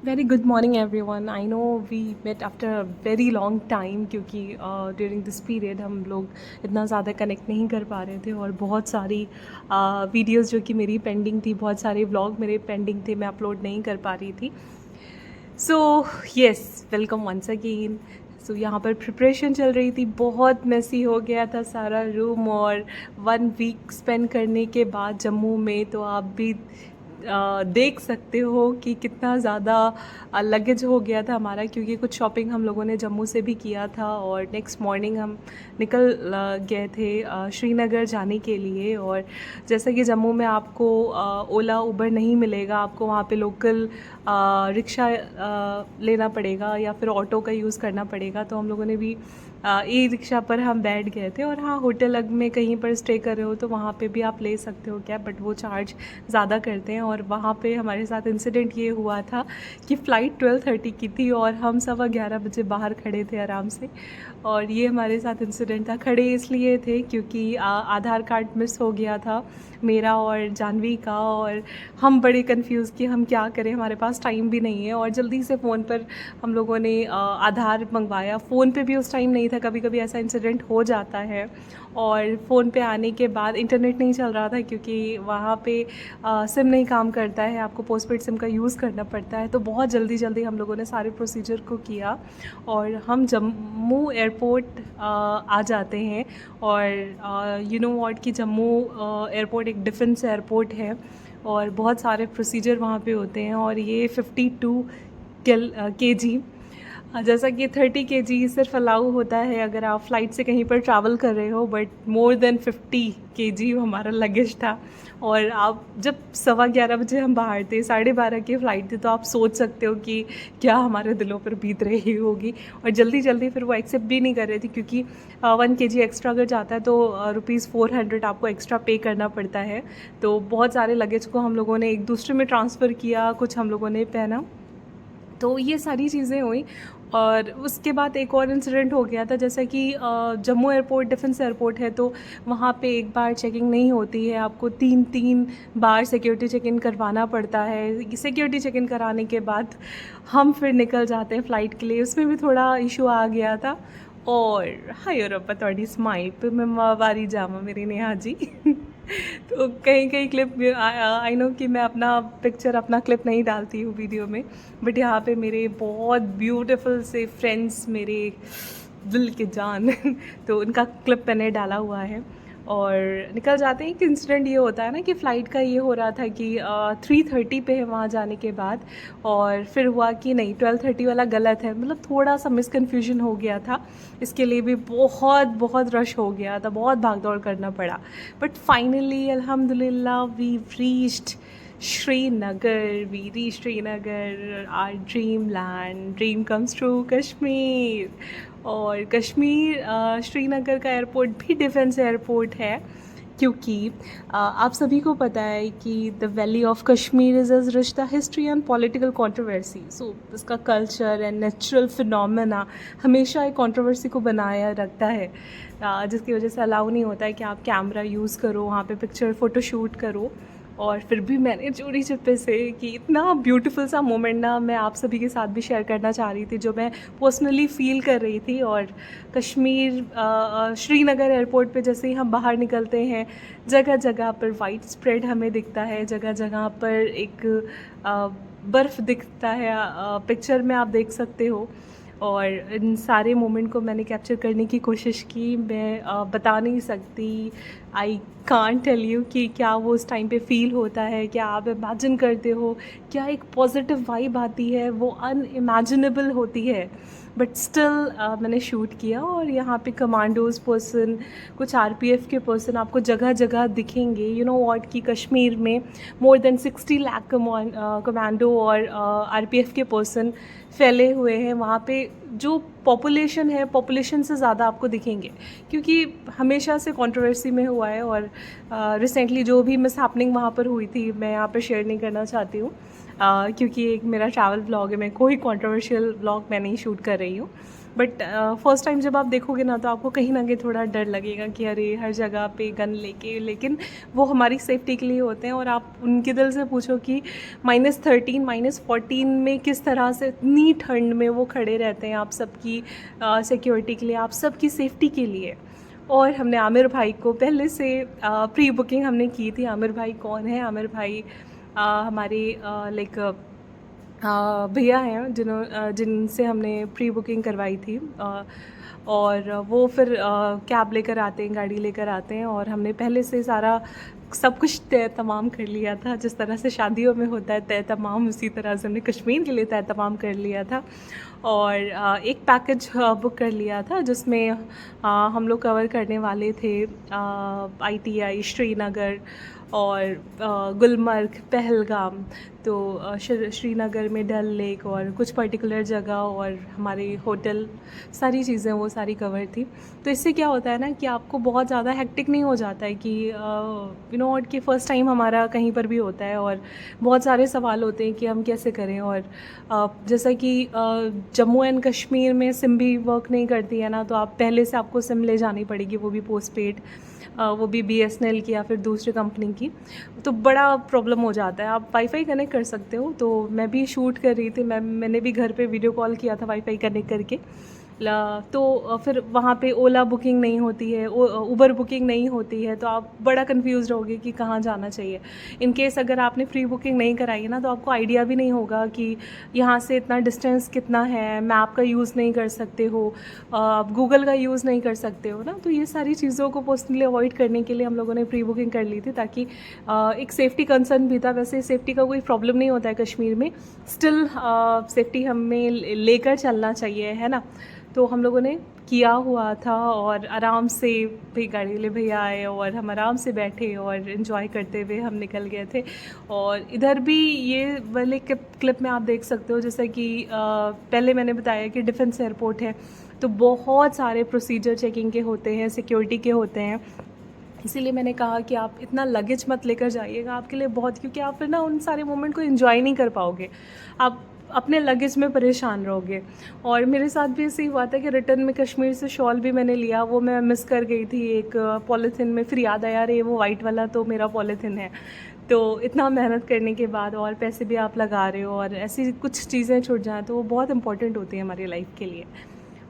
Very good morning everyone. I know we met after a very long time क्योंकि during this period हम लोग इतना ज़्यादा connect नहीं कर पा रहे थे और बहुत सारी वीडियोस जो कि मेरी पेंडिंग थी, बहुत सारे व्लॉग मेरे पेंडिंग थे, मैं अपलोड नहीं कर पा रही थी। So yes, welcome once again. So यहाँ पर प्रिपरेशन चल रही थी, बहुत मेसी हो गया था सारा रूम। और 1 वीक स्पेंड करने के बाद जम्मू में तो आप भी देख सकते हो कि कितना ज़्यादा लगेज हो गया था हमारा, क्योंकि कुछ शॉपिंग हम लोगों ने जम्मू से भी किया था और नेक्स्ट मॉर्निंग हम निकल गए थे श्रीनगर जाने के लिए। और जैसा कि जम्मू में आपको ओला उबर नहीं मिलेगा, आपको वहाँ पे लोकल रिक्शा लेना पड़ेगा या फिर ऑटो का यूज़ करना पड़ेगा। तो हम लोगों ने भी ई रिक्शा पर हम बैठ गए थे। और हाँ, होटल में कहीं पर स्टे कर रहे हो तो वहाँ पे भी आप ले सकते हो कैब, बट वो चार्ज ज़्यादा करते हैं। और वहाँ पे हमारे साथ इंसिडेंट ये हुआ था कि फ़्लाइट 12:30 की थी और हम 11:15 बजे बाहर खड़े थे आराम से। और ये हमारे साथ इंसिडेंट था। खड़े इसलिए थे क्योंकि आधार कार्ड मिस हो गया था मेरा और जानवी का, और हम बड़े कंफ्यूज कि हम क्या करें, हमारे पास टाइम भी नहीं है। और जल्दी से फ़ोन पर हम लोगों ने आधार मंगवाया। फ़ोन पे भी उस टाइम नहीं था, कभी कभी ऐसा इंसिडेंट हो जाता है। और फ़ोन पे आने के बाद इंटरनेट नहीं चल रहा था क्योंकि वहाँ पे सिम नहीं काम करता है, आपको पोस्टपेड सिम का यूज़ करना पड़ता है। तो बहुत जल्दी जल्दी हम लोगों ने सारे प्रोसीजर को किया और हम जम्मू एयरपोर्ट आ जाते हैं। और यू नो व्हाट कि जम्मू एयरपोर्ट एक डिफेंस एयरपोर्ट है और बहुत सारे प्रोसीजर वहाँ पे होते हैं। और ये 52 kg, जैसा कि 30 kg सिर्फ अलाउ होता है अगर आप फ़्लाइट से कहीं पर ट्रैवल कर रहे हो, बट मोर देन 50 kg हमारा लगेज था। और आप जब 11:15 बजे हम बाहर थे, 12:30 की फ़्लाइट थी, तो आप सोच सकते हो कि क्या हमारे दिलों पर बीत रही होगी। और जल्दी जल्दी फिर वो एक्सेप्ट भी नहीं कर रही थी क्योंकि 1 kg एक्स्ट्रा अगर जाता है तो ₹400 आपको एक्स्ट्रा पे करना पड़ता है। तो बहुत सारे लगेज को हम लोगों ने एक दूसरे में ट्रांसफ़र किया, कुछ हम लोगों ने पहना। तो ये सारी चीज़ें हुई। और उसके बाद एक और इंसिडेंट हो गया था, जैसा कि जम्मू एयरपोर्ट डिफेंस एयरपोर्ट है, तो वहाँ पे एक बार चेकिंग नहीं होती है, आपको 3 बार सिक्योरिटी चेक इन करवाना पड़ता है। सिक्योरिटी चेक इन कराने के बाद हम फिर निकल जाते हैं फ़्लाइट के लिए, उसमें भी थोड़ा इशू आ गया था। और हाय रब्बा थोड़ी स्माइल पे मैं वारी जामा मेरी नेहा जी। तो कहीं कहीं क्लिप आई नो कि मैं अपना पिक्चर, अपना क्लिप नहीं डालती हूँ वीडियो में, बट यहाँ पे मेरे बहुत ब्यूटीफुल से फ्रेंड्स, मेरे दिल के जान तो उनका क्लिप मैंने डाला हुआ है। और निकल जाते हैं। एक इंसिडेंट ये होता है ना कि फ़्लाइट का ये हो रहा था कि 3:30 पे है वहाँ जाने के बाद, और फिर हुआ कि नहीं 12:30 वाला गलत है, मतलब थोड़ा सा मिसकन्फ्यूजन हो गया था। इसके लिए भी बहुत बहुत रश हो गया था, बहुत भाग दौड़ करना पड़ा। बट फाइनली अल्हम्दुलिल्लाह we reached Srinagar, we reach Srinagar, our dream land, dream comes true, Kashmir. और कश्मीर श्रीनगर का एयरपोर्ट भी डिफेंस एयरपोर्ट है क्योंकि आप सभी को पता है कि the valley of Kashmir is as rich the history and political controversy. So इसका कल्चर एंड नेचुरल फिनोमेना हमेशा एक कंट्रोवर्सी को बनाया रखता है, जिसकी वजह से अलाउ नहीं होता है कि आप कैमरा यूज़ करो, वहाँ पे पिक्चर फ़ोटो शूट करो। और फिर भी मैंने चोरी छिपे से कि इतना ब्यूटीफुल सा मोमेंट ना मैं आप सभी के साथ भी शेयर करना चाह रही थी, जो मैं पर्सनली फ़ील कर रही थी। और कश्मीर श्रीनगर एयरपोर्ट पे जैसे ही हम बाहर निकलते हैं, जगह जगह पर वाइड स्प्रेड हमें दिखता है, जगह जगह पर एक बर्फ़ दिखता है, पिक्चर में आप देख सकते हो। और इन सारे मोमेंट को मैंने कैप्चर करने की कोशिश की। मैं बता नहीं सकती, आई कांट टेल यू कि क्या वो उस टाइम पे फ़ील होता है, क्या आप इमेजिन करते हो, क्या एक पॉजिटिव वाइब आती है, वो अनइमेजिनेबल होती है। बट स्टिल मैंने शूट किया। और यहाँ पे कमांडोज़ पर्सन, कुछ आरपीएफ के पर्सन आपको जगह जगह दिखेंगे। यू नो व्हाट कि कश्मीर में मोर देन 60 लाख कमांडो और आरपीएफ के पर्सन फैले हुए हैं। वहाँ पे जो पॉपुलेशन है, पॉपुलेशन से ज़्यादा आपको दिखेंगे क्योंकि हमेशा से कंट्रोवर्सी में हुआ है। और रिसेंटली जो भी मिस हैपनिंग वहाँ पर हुई थी, मैं यहाँ पर शेयर नहीं करना चाहती हूँ क्योंकि एक मेरा ट्रैवल व्लॉग है, मैं कोई कंट्रोवर्शियल व्लॉग मैं नहीं शूट कर रही हूँ। बट फर्स्ट टाइम जब आप देखोगे ना तो आपको कहीं ना कहीं थोड़ा डर लगेगा कि अरे हर जगह पे गन लेके, लेकिन वो हमारी सेफ्टी के लिए होते हैं। और आप उनके दिल से पूछो कि -13 -14 में किस तरह से इतनी ठंड में वो खड़े रहते हैं आप सबकी सिक्योरिटी के लिए, आप सबकी सेफ्टी के लिए। और हमने आमिर भाई को पहले से प्री बुकिंग हमने की थी। आमिर भाई कौन है? आमिर भाई हमारे लाइक भैया हैं जिनसे हमने प्री बुकिंग करवाई थी। और वो फिर कैब लेकर आते हैं, गाड़ी लेकर आते हैं, और हमने पहले से सारा सब कुछ तय तमाम कर लिया था। जिस तरह से शादियों में होता है तय तमाम, उसी तरह से हमने कश्मीर के लिए तय तमाम कर लिया था। और एक पैकेज बुक कर लिया था जिसमें हम लोग कवर करने वाले थे ITI, श्रीनगर और गुलमर्ग, पहलगाम। तो श्रीनगर में डल लेक और कुछ पर्टिकुलर जगह और हमारे होटल, सारी चीज़ें वो सारी कवर थी। तो इससे क्या होता है ना कि आपको बहुत ज़्यादा हेक्टिक नहीं हो जाता है कि यू नो कि फ़र्स्ट टाइम हमारा कहीं पर भी होता है और बहुत सारे सवाल होते हैं कि हम कैसे करें। और जैसा कि जम्मू एंड कश्मीर में सिम भी वर्क नहीं करती है ना, तो आप पहले से आपको सिम ले जानी पड़ेगी, वो भी पोस्ट पेड, वो भी BSNL की या फिर दूसरी कंपनी की। तो बड़ा प्रॉब्लम हो जाता है। आप वाईफाई कनेक्ट कर सकते हो। तो मैं भी शूट कर रही थी, मैंने भी घर पे वीडियो कॉल किया था वाईफाई कनेक्ट करके। तो फिर वहाँ पे ओला बुकिंग नहीं होती है, उबर बुकिंग नहीं होती है, तो आप बड़ा कंफ्यूज रहोगे कि कहाँ जाना चाहिए। इन केस अगर आपने प्री बुकिंग नहीं कराई है ना, तो आपको आइडिया भी नहीं होगा कि यहाँ से इतना डिस्टेंस कितना है। मैप का यूज़ नहीं कर सकते हो, आप गूगल का यूज़ नहीं कर सकते हो ना। तो ये सारी चीज़ों को पर्सनली अवॉइड करने के लिए हम लोगों ने प्री बुकिंग कर ली थी, ताकि एक सेफ्टी कंसर्न भी था। वैसे सेफ्टी का कोई प्रॉब्लम नहीं होता है कश्मीर में, स्टिल सेफ्टी हमें लेकर चलना चाहिए, है ना। तो हम लोगों ने किया हुआ था और आराम से भी गाड़ी ले भैया आए और हम आराम से बैठे और इन्जॉय करते हुए हम निकल गए थे। और इधर भी ये वाले क्लिप में आप देख सकते हो, जैसा कि पहले मैंने बताया कि डिफेंस एयरपोर्ट है, तो बहुत सारे प्रोसीजर चेकिंग के होते हैं, सिक्योरिटी के होते हैं। इसीलिए मैंने कहा कि आप इतना लगेज मत लेकर जाइएगा, आपके लिए बहुत, क्योंकि आप फिर ना उन सारे मोमेंट को एंजॉय नहीं कर पाओगे, आप अपने लगेज में परेशान रहोगे। और मेरे साथ भी ऐसे ही हुआ था कि रिटर्न में कश्मीर से शॉल भी मैंने लिया, वो मैं मिस कर गई थी एक पॉलीथिन में। फिर याद आया, अरे वो वाइट वाला तो मेरा पॉलीथिन है। तो इतना मेहनत करने के बाद और पैसे भी आप लगा रहे हो और ऐसी कुछ चीज़ें छूट जाएँ तो वो बहुत इंपॉर्टेंट होती है हमारी लाइफ के लिए।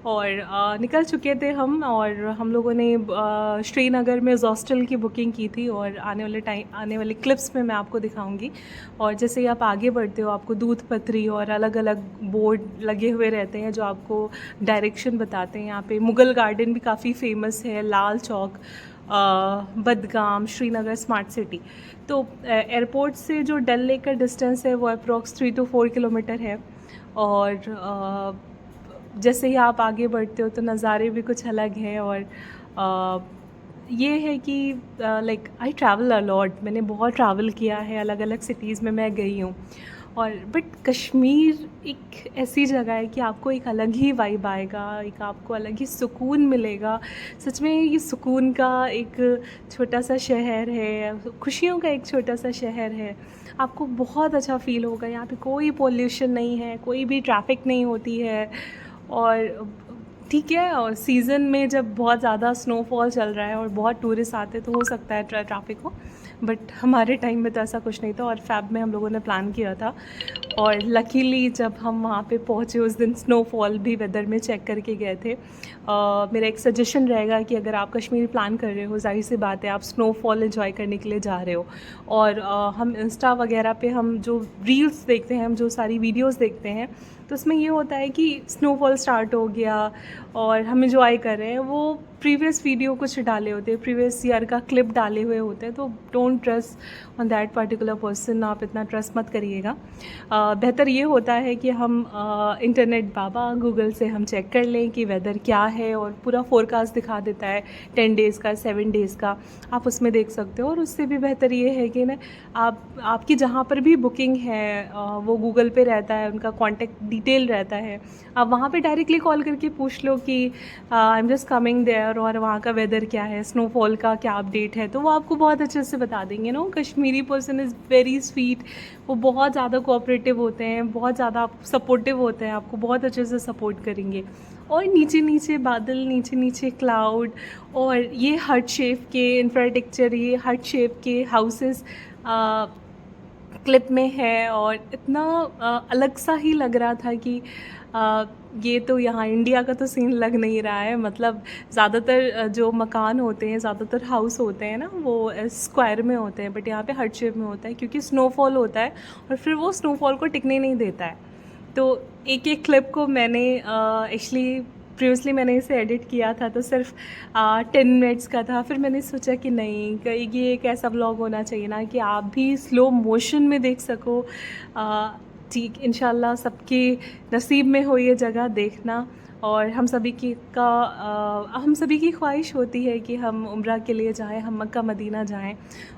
और निकल चुके थे हम, और हम लोगों ने श्रीनगर में हॉस्टल की बुकिंग की थी, और आने वाले क्लिप्स में मैं आपको दिखाऊंगी। और जैसे ही आप आगे बढ़ते हो, आपको दूध पत्री और अलग अलग बोर्ड लगे हुए रहते हैं जो आपको डायरेक्शन बताते हैं। यहाँ पे मुगल गार्डन भी काफ़ी फेमस है, लाल चौक, बदगाम, श्रीनगर स्मार्ट सिटी। तो एयरपोर्ट से जो डल लेक का डिस्टेंस है वो अप्रॉक्स 3 to 4 किलोमीटर है। और जैसे ही आप आगे बढ़ते हो तो नज़ारे भी कुछ अलग हैं। और ये है कि like I travel a lot, मैंने बहुत ट्रैवल किया है, अलग अलग सिटीज़ में मैं गई हूँ। और बट कश्मीर एक ऐसी जगह है कि आपको एक अलग ही वाइब आएगा, एक आपको अलग ही सुकून मिलेगा। सच में ये सुकून का एक छोटा सा शहर है, खुशियों का एक छोटा सा शहर है। आपको बहुत अच्छा फ़ील होगा। यहाँ पे कोई पोल्यूशन नहीं है, कोई भी ट्रैफिक नहीं होती है। और ठीक है, और सीज़न में जब बहुत ज़्यादा स्नोफॉल चल रहा है और बहुत टूरिस्ट आते तो हो सकता है ट्रैफिक हो, बट हमारे टाइम में तो ऐसा कुछ नहीं था। और फ़ैब में हम लोगों ने प्लान किया था, और लकीली जब हम वहाँ पे पहुँचे उस दिन स्नोफॉल भी वेदर में चेक करके गए थे। मेरा एक सजेशन रहेगा कि अगर आप कश्मीर प्लान कर रहे हो, जाहिर सी बात है आप स्नोफॉल एंजॉय करने के लिए जा रहे हो। और हम इंस्टा वगैरह पे हम जो रील्स देखते हैं, हम जो सारी वीडियोस देखते हैं, तो उसमें ये होता है कि स्नोफॉल स्टार्ट हो गया और हम एंजॉय कर रहे हैं। वो प्रीवियस वीडियो कुछ डाले होते हैं, प्रीवियस ईयर का क्लिप डाले हुए होते हैं, तो don't trust on that particular person, आप इतना ट्रस्ट मत करिएगा। बेहतर ये होता है कि हम इंटरनेट बाबा गूगल से हम चेक कर लें कि वेदर क्या है, और पूरा फोरकास्ट दिखा देता है 10 डेज़ का, 7 डेज़ का, आप उसमें देख सकते हो। और उससे भी बेहतर ये है कि ना आपकी जहाँ पर भी बुकिंग है वो गूगल पे रहता है, उनका कॉन्टेक्ट डिटेल रहता है, आप वहाँ पे डायरेक्टली कॉल करके पूछ लो कि I am just coming there, weather और वहाँ का वेदर क्या है, स्नोफॉल का क्या अपडेट है, तो वो आपको बहुत अच्छे से बता देंगे ना। Kashmiri person is very sweet, वो बहुत ज़्यादा कोऑपरेटिव होते हैं, बहुत ज़्यादा सपोर्टिव होते हैं, आपको बहुत अच्छे से सपोर्ट करेंगे। और नीचे नीचे बादल, नीचे नीचे क्लाउड, और ये हर्ट शेप के इंफ्रास्ट्रक्चर, ये हर्ट शेप के हाउसेस क्लिप में है। और इतना अलग सा ही लग रहा था कि ये तो यहाँ इंडिया का तो सीन लग नहीं रहा है। मतलब ज़्यादातर जो मकान होते हैं, ज़्यादातर हाउस होते हैं ना, वो स्क्वायर में होते हैं, बट यहाँ पे हार्ट शेप में होता है क्योंकि स्नोफॉल होता है और फिर वो स्नोफॉल को टिकने नहीं देता है। तो एक एक क्लिप को मैंने एक्चुअली प्रीवियसली मैंने इसे एडिट किया था तो सिर्फ 10 मिनट्स का था। फिर मैंने सोचा कि नहीं, ये एक ऐसा व्लॉग होना चाहिए ना कि आप भी स्लो मोशन में देख सको। ठीक, इंशाल्लाह सबके नसीब में हो ये जगह देखना। और हम सभी की ख्वाहिश होती है कि हम उम्रा के लिए जाएं, हम मक्का मदीना जाएं,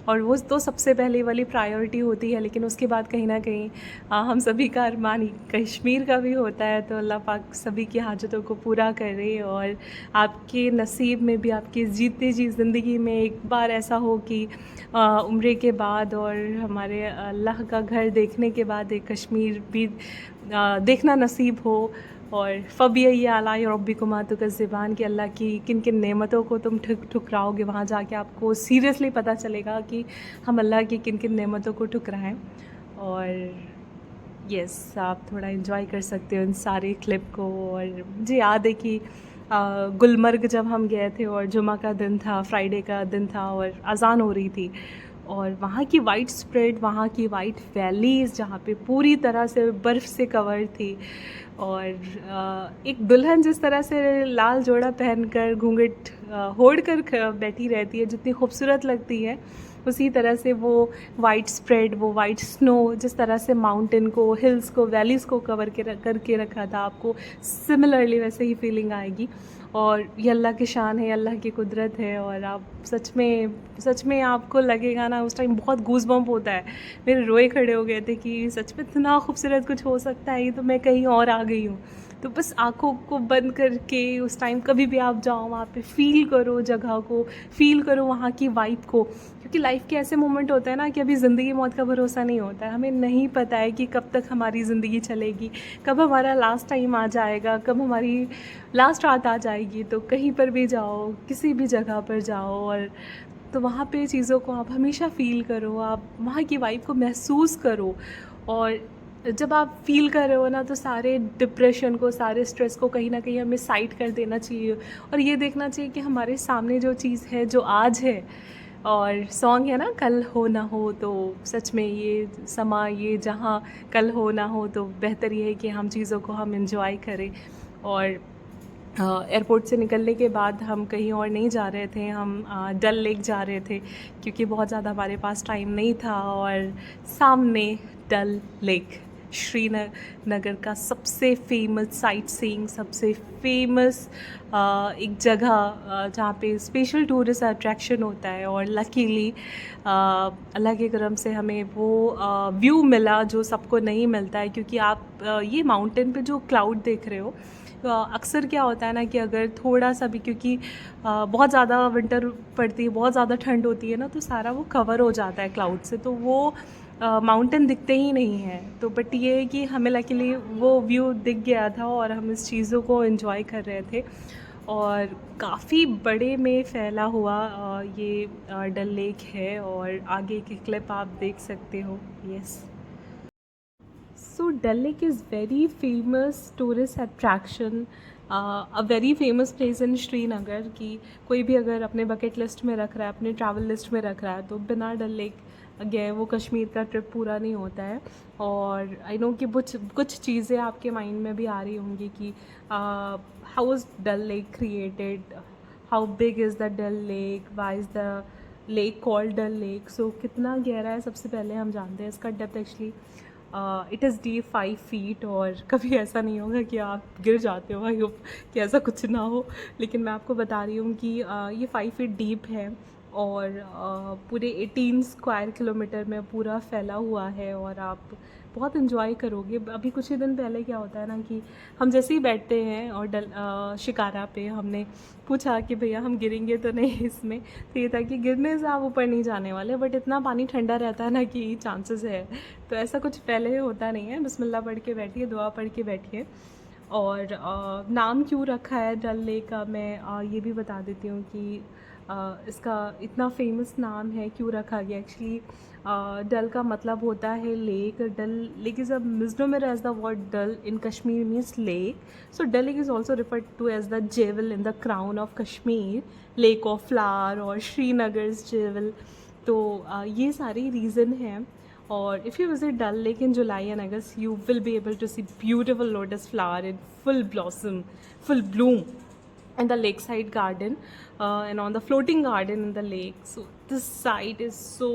और वो तो सबसे पहले वाली प्रायोरिटी होती है। लेकिन उसके बाद कहीं ना कहीं हम सभी का अरमान कश्मीर का भी होता है। तो अल्लाह पाक सभी की हाजतों को पूरा करे और आपके नसीब में भी, आपकी जीते जी ज़िंदगी में एक बार ऐसा हो कि उम्रे के बाद और हमारे अल्लाह का घर देखने के बाद एक कश्मीर भी देखना नसीब हो। और फ़बिय्य आलाए रब्बिकुमा तुकज़्ज़िबान, कि अल्लाह की किन किन नेमतों को तुम ठुकराओगे, वहाँ जाके आपको सीरियसली पता चलेगा कि हम अल्लाह की किन किन नेमतों को ठुकराएं। और यस, आप थोड़ा एंजॉय कर सकते हो इन सारे क्लिप को। और मुझे याद है कि गुलमर्ग जब हम गए थे और जुमा का दिन था, फ्राइडे का दिन था, और अज़ान हो रही थी, और वहाँ की वाइड स्प्रेड, वहाँ की वाइट वैलीज़ जहाँ पे पूरी तरह से बर्फ़ से कवर थी, और एक दुल्हन जिस तरह से लाल जोड़ा पहनकर घूंघट ओढ़ कर बैठी रहती है, जितनी खूबसूरत लगती है, उसी तरह से वो वाइट स्प्रेड, वो वाइट स्नो जिस तरह से माउंटेन को, हिल्स को, वैलीज़ को कवर करके रखा था, आपको सिमिलरली वैसे ही फीलिंग आएगी। और ये अल्लाह की शान है, अल्लाह की कुदरत है। और आप सच में आपको लगेगा ना, उस टाइम बहुत गूज़ बम्प होता है। मेरे रोए खड़े हो गए थे कि सच में इतना खूबसूरत कुछ हो सकता है, ये तो मैं कहीं और आ गई हूँ। तो बस आँखों को बंद करके उस टाइम कभी भी आप जाओ, वहाँ पे फ़ील करो जगह को, फ़ील करो वहाँ की वाइब को। क्योंकि लाइफ़ के ऐसे मोमेंट होते हैं ना कि अभी ज़िंदगी मौत का भरोसा नहीं होता है। हमें नहीं पता है कि कब तक हमारी ज़िंदगी चलेगी, कब हमारा लास्ट टाइम आ जाएगा, कब हमारी लास्ट रात आ जाएगी। तो कहीं पर भी जाओ, किसी भी जगह पर जाओ, और तो वहाँ पे चीज़ों को आप हमेशा फ़ील करो, आप वहाँ की वाइब को महसूस करो। और जब आप फ़ील कर रहे हो ना, तो सारे डिप्रेशन को, सारे स्ट्रेस को कहीं ना कहीं हमें साइड कर देना चाहिए, और ये देखना चाहिए कि हमारे सामने जो चीज़ है, जो आज है। और सॉन्ग है ना, कल हो ना हो, तो सच में ये समा, ये जहाँ कल हो ना हो, तो बेहतर ये है कि हम चीज़ों को हम एंजॉय करें। और एयरपोर्ट से निकलने के बाद हम कहीं और नहीं जा रहे थे, हम डल लेक जा रहे थे, क्योंकि बहुत ज़्यादा हमारे पास टाइम नहीं था। और सामने डल लेक, श्रीनगर का सबसे फेमस साइट सीइंग, सबसे फेमस एक जगह जहाँ पे स्पेशल टूरिस्ट अट्रैक्शन होता है। और लकीली अल्लाह के करम से हमें वो व्यू मिला जो सबको नहीं मिलता है। क्योंकि आप ये माउंटेन पे जो क्लाउड देख रहे हो, अक्सर क्या होता है ना कि अगर थोड़ा सा भी, क्योंकि बहुत ज़्यादा विंटर पड़ती है, बहुत ज़्यादा ठंड होती है ना, तो सारा वो कवर हो जाता है क्लाउड से, तो वो माउंटेन दिखते ही नहीं हैं। तो बट ये है कि हमें लकीली वो व्यू दिख गया था और हम इस चीज़ों को एंजॉय कर रहे थे। और काफ़ी बड़े में फैला हुआ ये डल लेक है, और आगे की क्लिप आप देख सकते हो। Yes, so Dal Lake is very famous tourist attraction, a very famous place in Srinagar. कि कोई भी अगर अपने बकेट लिस्ट में रख रहा है, अपने ट्रैवल लिस्ट में रख रहा है, तो बिना डल लेक गए वो कश्मीर का ट्रिप पूरा नहीं होता है। और आई नो कि कुछ चीज़ें आपके माइंड में भी आ रही होंगी कि how is Dal lake created, how big is the Dal lake, why is the lake called Dal lake. So कितना गहरा है, सबसे पहले हम जानते हैं इसका depth. Actually it is deep 5 feet, और कभी ऐसा नहीं होगा कि आप गिर जाते हो, आई होप कि ऐसा कुछ ना हो। लेकिन मैं आपको बता रही हूँ कि ये 5 फीट डीप है, और पूरे 18 स्क्वायर किलोमीटर में पूरा फैला हुआ है। और आप बहुत इन्जॉय करोगे। अभी कुछ ही दिन पहले क्या होता है ना कि हम जैसे ही बैठते हैं और शिकारा पे हमने पूछा कि भैया हम गिरेंगे तो नहीं इसमें, तो ये था कि गिरने से आप ऊपर नहीं जाने वाले, बट इतना पानी ठंडा रहता है ना कि चांसेस है। तो ऐसा कुछ पहले होता नहीं है, बिस्मिल्लाह पढ़ के बैठिए, दुआ पढ़ के बैठिए। और नाम क्यों रखा है डल लेक का, मैं ये भी बता देती हूँ कि इसका इतना फेमस नाम है क्यों रखा गया। एक्चुअली डल का मतलब होता है lake. Dal lake is a misnomer as the word Dal in Kashmir means lake. So Dal lake is also referred to as the jewel in the crown of Kashmir, lake of flower और श्रीनगर्स जेवल। तो ये सारी रीज़न हैं। और if you visit Dal Lake in July and August, you will be able to see beautiful lotus flower in full blossom, full bloom in the lakeside garden and on the floating garden in the lake. So this site is so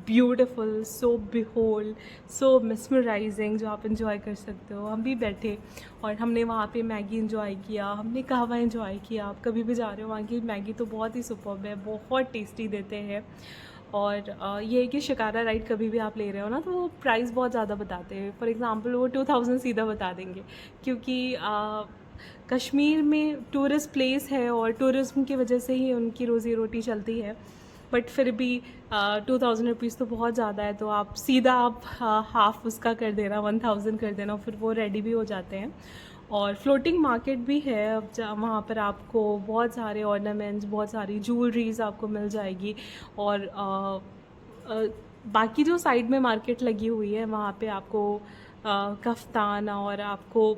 beautiful, so behold, so mesmerizing, जो आप enjoy कर सकते हो। हम भी बैठे और हमने वहाँ पे मैगी enjoy किया, हमने कहवा enjoy किया। आप कभी भी जा रहे हो वहाँ की मैगी तो बहुत ही सुपर्ब है, बहुत टेस्टी देते हैं। और ये है कि शिकारा राइड कभी भी आप ले रहे हो ना तो वो प्राइस बहुत ज़्यादा बताते हैं। फॉर एग्ज़ाम्पल वो 2000 सीधा बता देंगे, क्योंकि कश्मीर में टूरिस्ट प्लेस है और टूरिज़्म की वजह से ही उनकी रोज़ी रोटी चलती है। बट फिर भी 2000 रुपीज़ तो बहुत ज़्यादा है, तो आप सीधा आप हाफ़ उसका कर देना, 1000 कर देना, फिर वो रेडी भी हो जाते हैं। और फ्लोटिंग मार्केट भी है अब वहाँ पर आपको बहुत सारे ऑर्नामेंट्स, बहुत सारी ज्वेलरीज आपको मिल जाएगी। और बाकी जो साइड में मार्केट लगी हुई है वहाँ पे आपको कफ्तान और आपको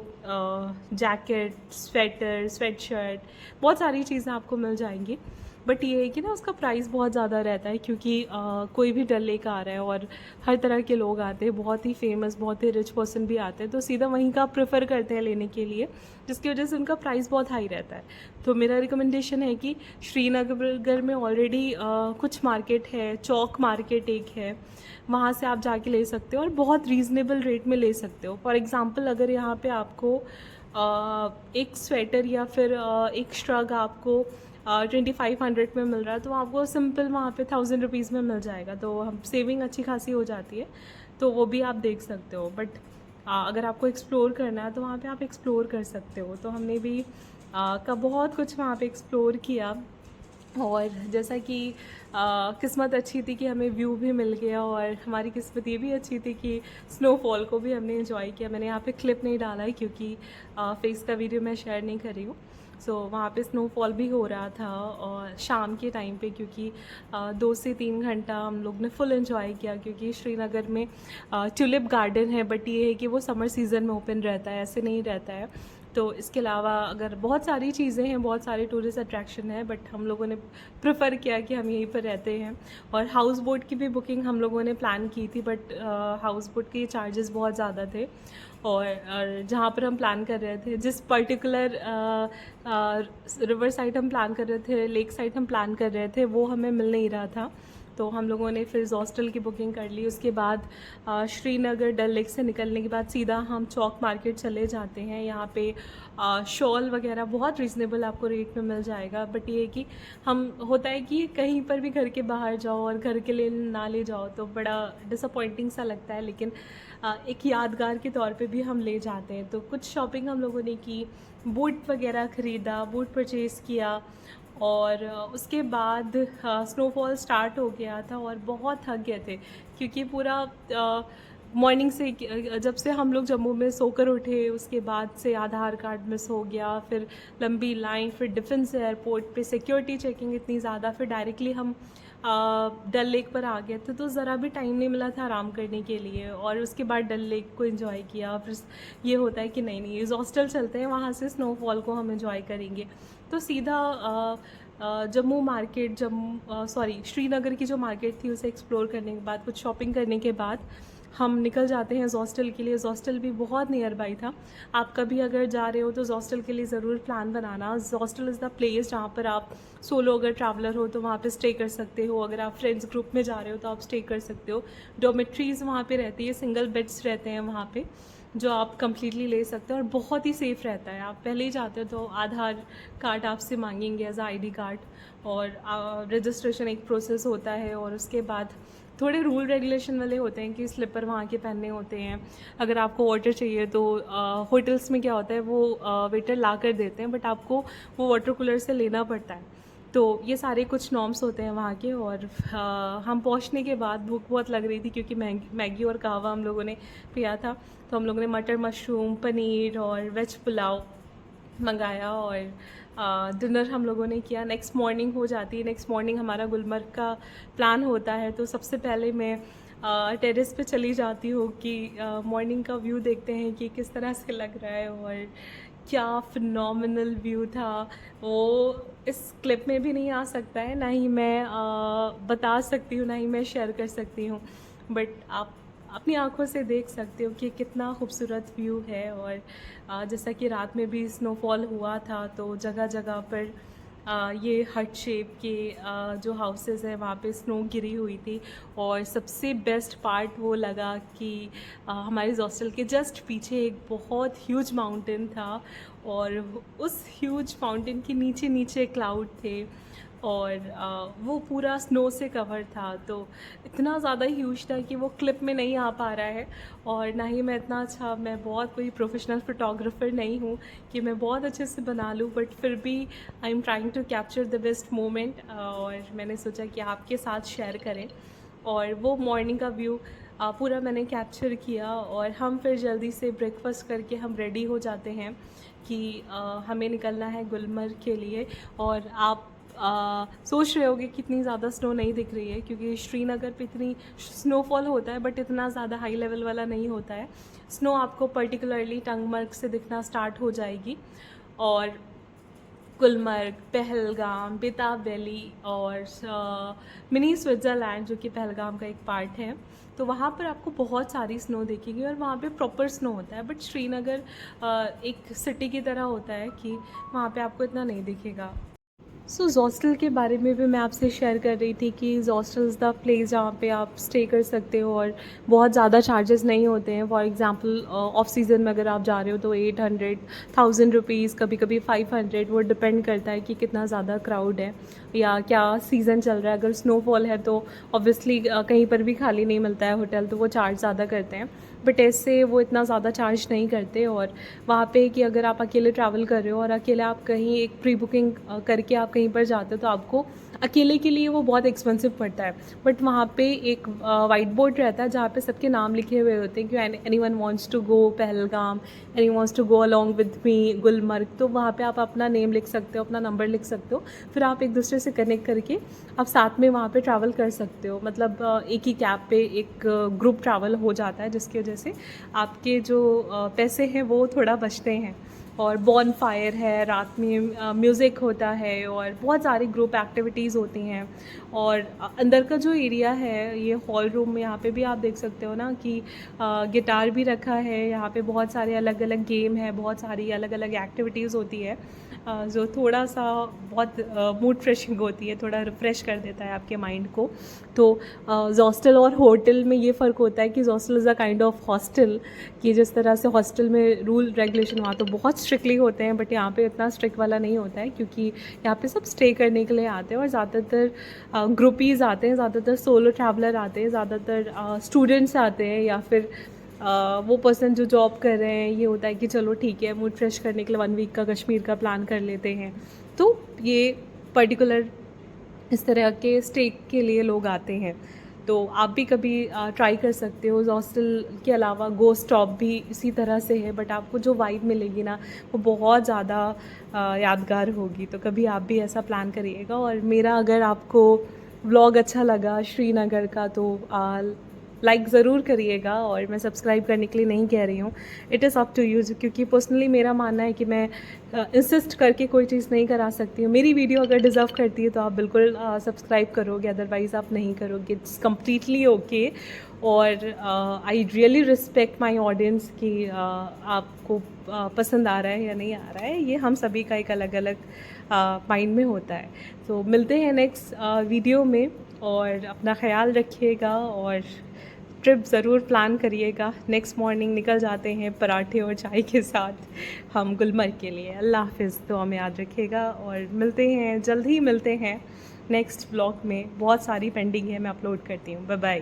जैकेट, स्वेटर, स्वेटशर्ट, बहुत सारी चीज़ें आपको मिल जाएंगी। बट ये है कि ना उसका प्राइस बहुत ज़्यादा रहता है, क्योंकि कोई भी डल लेक आ रहा है और हर तरह के लोग आते हैं, बहुत ही फेमस, बहुत ही रिच पर्सन भी आते हैं, तो सीधा वहीं का प्रेफर करते हैं लेने के लिए, जिसकी वजह से उनका प्राइस बहुत हाई रहता है। तो मेरा रिकमेंडेशन है कि श्रीनगर में ऑलरेडी कुछ मार्केट है, चौक मार्केट एक है, वहाँ से आप जाके ले सकते हो और बहुत रीज़नेबल रेट में ले सकते हो। फॉर एग्ज़ाम्पल अगर यहाँ पे आपको एक स्वेटर या फिर एक श्रग आपको 2500 में मिल रहा है, तो आपको सिंपल वहाँ पे 1000 रुपीज़ में मिल जाएगा, तो हम सेविंग अच्छी खासी हो जाती है। तो वो भी आप देख सकते हो। बट अगर आपको एक्सप्लोर करना है तो वहाँ पे आप एक्सप्लोर कर सकते हो। तो हमने भी का बहुत कुछ वहाँ पे एक्सप्लोर किया। और जैसा कि किस्मत अच्छी थी कि हमें व्यू भी मिल गया, और हमारी किस्मत ये भी अच्छी थी कि स्नोफॉल को भी हमने एंजॉय किया। मैंने यहाँ पे क्लिप नहीं डाला है क्योंकि फेस का वीडियो मैं शेयर नहीं कर रही हूँ। सो वहाँ पे स्नोफॉल भी हो रहा था और शाम के टाइम पे, क्योंकि 2 से 3 घंटा हम लोग ने फुल एंजॉय किया। क्योंकि श्रीनगर में ट्यूलिप गार्डन है, बट ये है कि वो समर सीज़न में ओपन रहता है, ऐसे नहीं रहता है। तो इसके अलावा अगर बहुत सारी चीज़ें हैं, बहुत सारे टूरिस्ट अट्रैक्शन है, बट हम लोगों ने प्रेफर किया कि हम यहीं पर रहते हैं। और हाउस बोट की भी बुकिंग हम लोगों ने प्लान की थी, बट हाउस बोट के चार्जेस बहुत ज़्यादा थे। और जहाँ पर हम प्लान कर रहे थे, जिस पर्टिकुलर रिवर साइड हम प्लान कर रहे थे, लेक साइड हम प्लान कर रहे थे, वो हमें मिल नहीं रहा था। तो हम लोगों ने फिर हॉस्टल की बुकिंग कर ली। उसके बाद श्रीनगर डल लेक से निकलने के बाद सीधा हम चौक मार्केट चले जाते हैं। यहाँ पे शॉल वगैरह बहुत रीज़नेबल आपको रेट में मिल जाएगा। बट ये है कि हम होता है कि कहीं पर भी घर के बाहर जाओ और घर के लिए ना ले जाओ तो बड़ा डिसअपॉइंटिंग सा लगता है, लेकिन एक यादगार के तौर पे भी हम ले जाते हैं। तो कुछ शॉपिंग हम लोगों ने की, बूट वगैरह ख़रीदा, बूट परचेज़ किया। और उसके बाद स्नोफॉल स्टार्ट हो गया था और बहुत थक गए थे, क्योंकि पूरा मॉर्निंग से जब से हम लोग जम्मू में सोकर उठे, उसके बाद से आधार कार्ड मिस हो गया, फिर लंबी लाइन, फिर डिफेंस एयरपोर्ट पे सिक्योरिटी चेकिंग इतनी ज़्यादा, फिर डायरेक्टली हम डल लेक पर आ गए थे। तो ज़रा भी टाइम नहीं मिला था आराम करने के लिए, और उसके बाद डल लेक को एंजॉय किया। फिर ये होता है कि नहीं इस हॉस्टल चलते हैं, वहाँ से स्नोफॉल को हम एंजॉय करेंगे। तो सीधा जम्मू मार्केट, श्रीनगर की जो मार्केट थी उसे एक्सप्लोर करने के बाद, कुछ शॉपिंग करने के बाद हम निकल जाते हैं हॉस्टल के लिए। हॉस्टल भी बहुत नियर बाई था। आप कभी अगर जा रहे हो तो हॉस्टल के लिए ज़रूर plan banana. Hostel is the place जहाँ पर आप सोलो अगर ट्रैवलर हो तो वहाँ पे स्टे कर सकते हो। अगर आप फ्रेंड्स ग्रुप में जा रहे हो तो आप स्टे कर सकते हो। डॉर्मेट्रीज़ वहाँ पे रहती है, सिंगल बेड्स रहते हैं वहाँ पे, जो आप कम्प्लीटली ले सकते हो, और बहुत ही सेफ़ रहता है। आप पहले ही जाते हो तो आधार कार्ड आपसे मांगेंगे एज आई डी कार्ड, और रजिस्ट्रेशन एक प्रोसेस होता है, और उसके बाद थोड़े रूल रेगुलेशन वाले होते हैं कि स्लीपर वहाँ के पहनने होते हैं। अगर आपको वाटर चाहिए तो होटल्स में क्या होता है, वो वेटर ला कर देते हैं, बट आपको वो वाटर कूलर से लेना पड़ता है। तो ये सारे कुछ नॉर्म्स होते हैं वहाँ के। और हम पहुँचने के बाद भूख बहुत लग रही थी क्योंकि मैगी और कहवा हम लोगों ने पिया था। तो हम लोगों ने मटर मशरूम, पनीर और वेज पुलाव मंगाया और डिनर हम लोगों ने किया। नेक्स्ट मॉर्निंग हो जाती है, नेक्स्ट मॉर्निंग हमारा गुलमर्ग का प्लान होता है। तो सबसे पहले मैं टेरेस पे चली जाती हूँ कि मॉर्निंग का व्यू देखते हैं कि किस तरह से लग रहा है। और क्या फिनोमिनल व्यू था, वो इस क्लिप में भी नहीं आ सकता है, ना ही मैं बता सकती हूँ, ना ही मैं शेयर कर सकती हूँ। बट आप अपनी आंखों से देख सकते हो कि कितना खूबसूरत व्यू है। और जैसा कि रात में भी स्नोफॉल हुआ था, तो जगह जगह पर ये हट शेप के जो हाउसेस हैं वहाँ पे स्नो गिरी हुई थी। और सबसे बेस्ट पार्ट वो लगा कि हमारे हॉस्टल के जस्ट पीछे एक बहुत ह्यूज माउंटेन था और उस ह्यूज माउंटेन के नीचे नीचे क्लाउड थे और वो पूरा स्नो से कवर था। तो इतना ज़्यादा ह्यूज था कि वो क्लिप में नहीं आ पा रहा है। और ना ही मैं बहुत कोई प्रोफेशनल फ़ोटोग्राफ़र नहीं हूँ कि मैं बहुत अच्छे से बना लूँ, बट फिर भी I am trying to capture the best moment. और मैंने सोचा कि आपके साथ शेयर करें। और वो मॉर्निंग का व्यू पूरा मैंने कैप्चर किया। और हम फिर जल्दी से ब्रेकफास्ट करके हम रेडी हो जाते हैं कि हमें निकलना है गुलमर्ग के लिए। और आप सोच रहे होगे कितनी ज़्यादा स्नो नहीं दिख रही है, क्योंकि श्रीनगर पे इतनी स्नोफॉल होता है बट इतना ज़्यादा हाई लेवल वाला नहीं होता है। स्नो आपको पर्टिकुलरली टंगमर्ग से दिखना स्टार्ट हो जाएगी। और गुलमर्ग, पहलगाम, बेताब वैली और मिनी स्विट्ज़रलैंड जो कि पहलगाम का एक पार्ट है, तो वहाँ पर आपको बहुत सारी स्नो दिखेगी और वहाँ पे प्रॉपर स्नो होता है। बट श्रीनगर एक सिटी की तरह होता है कि वहाँ पे आपको इतना नहीं दिखेगा। सो हॉस्टल के बारे में भी मैं आपसे शेयर कर रही थी कि हॉस्टल इज़ द प्लेस जहाँ पे आप स्टे कर सकते हो और बहुत ज़्यादा चार्जेस नहीं होते हैं। फॉर एग्जांपल ऑफ सीज़न में अगर आप जा रहे हो तो 800, 1000 रुपीज़, कभी कभी 500, वो डिपेंड करता है कि कितना ज़्यादा क्राउड है या क्या सीज़न चल रहा है। अगर स्नोफॉल है तो ऑब्वियसली कहीं पर भी खाली नहीं मिलता है होटल, तो वो चार्ज ज़्यादा करते हैं। बट ऐसे वो इतना ज़्यादा चार्ज नहीं करते। और वहाँ पे कि अगर आप अकेले ट्रैवल कर रहे हो और अकेले आप कहीं एक प्री बुकिंग करके आप कहीं पर जाते हो तो आपको अकेले के लिए वो बहुत एक्सपेंसिव पड़ता है। बट वहाँ पे एक वाइट बोर्ड रहता है जहाँ पे सबके नाम लिखे हुए होते हैं कि anyone wants to go Pahalgam, any wants to go along with me Gulmarg. तो वहाँ पे आप अपना नेम लिख सकते हो, अपना नंबर लिख सकते हो, फिर आप एक दूसरे से कनेक्ट करके आप साथ में वहाँ पे ट्रैवल कर सकते हो। मतलब एक ही कैब पे एक ग्रुप ट्रैवल हो जाता है, जिसकी वजह से आपके जो पैसे हैं वो थोड़ा बचते हैं। और बॉन फायर है, रात में म्यूज़िक होता है और बहुत सारी ग्रुप एक्टिविटीज़ होती हैं। और अंदर का जो एरिया है, ये हॉल रूम में, यहाँ पे भी आप देख सकते हो ना कि गिटार भी रखा है। यहाँ पे बहुत सारे अलग अलग गेम है, बहुत सारी अलग अलग एक्टिविटीज़ होती है जो थोड़ा सा बहुत मूड फ्रेशिंग होती है, थोड़ा रिफ़्रेश कर देता है आपके माइंड को। तो हॉस्टल और होटल में ये फ़र्क होता है कि hostel is a kind of hostel, कि जिस तरह से हॉस्टल में रूल रेगुलेशन वहाँ तो बहुत स्ट्रिक्टली होते हैं, बट यहाँ पे इतना स्ट्रिक्ट वाला नहीं होता है क्योंकि यहाँ पे सब स्टे करने के लिए आते हैं। और ज़्यादातर ग्रुपीज़ आते हैं, ज़्यादातर सोलो ट्रैवलर आते हैं, ज़्यादातर स्टूडेंट्स आते हैं, या फिर वो पर्सन जो जॉब कर रहे हैं। ये होता है कि चलो ठीक है, मूड फ्रेश करने के लिए 1 वीक का कश्मीर का प्लान कर लेते हैं। तो ये पर्टिकुलर इस तरह के स्टे के लिए लोग आते हैं। तो आप भी कभी ट्राई कर सकते हो। हॉस्टल के अलावा गोस्ट स्टॉप भी इसी तरह से है, बट आपको जो वाइब मिलेगी ना वो बहुत ज़्यादा यादगार होगी। तो कभी आप भी ऐसा प्लान करिएगा। और मेरा अगर आपको व्लॉग अच्छा लगा श्रीनगर का तो लाइक ज़रूर करिएगा। और मैं सब्सक्राइब करने के लिए नहीं कह रही हूँ, it is up to you, क्योंकि पर्सनली मेरा मानना है कि मैं इंसिस्ट करके कोई चीज़ नहीं करा सकती हूँ। मेरी वीडियो अगर डिज़र्व करती है तो आप बिल्कुल सब्सक्राइब करोगे, अदरवाइज़ आप नहीं करोगे, इट्स कम्प्लीटली ओके। और I really respect my audience कि आपको पसंद आ रहा है या नहीं आ रहा है, ये हम सभी का एक अलग अलग माइंड में होता है। तो मिलते हैं नेक्स्ट वीडियो में, और अपना ख्याल रखिएगा और ट्रिप ज़रूर प्लान करिएगा। नेक्स्ट मॉर्निंग निकल जाते हैं पराठे और चाय के साथ हम गुलमर्ग के लिए। अल्लाह हाफ़िज़, तो हमें याद रखिएगा और मिलते हैं, जल्द ही मिलते हैं नेक्स्ट व्लॉग में। बहुत सारी पेंडिंग है, मैं अपलोड करती हूँ। Bye bye.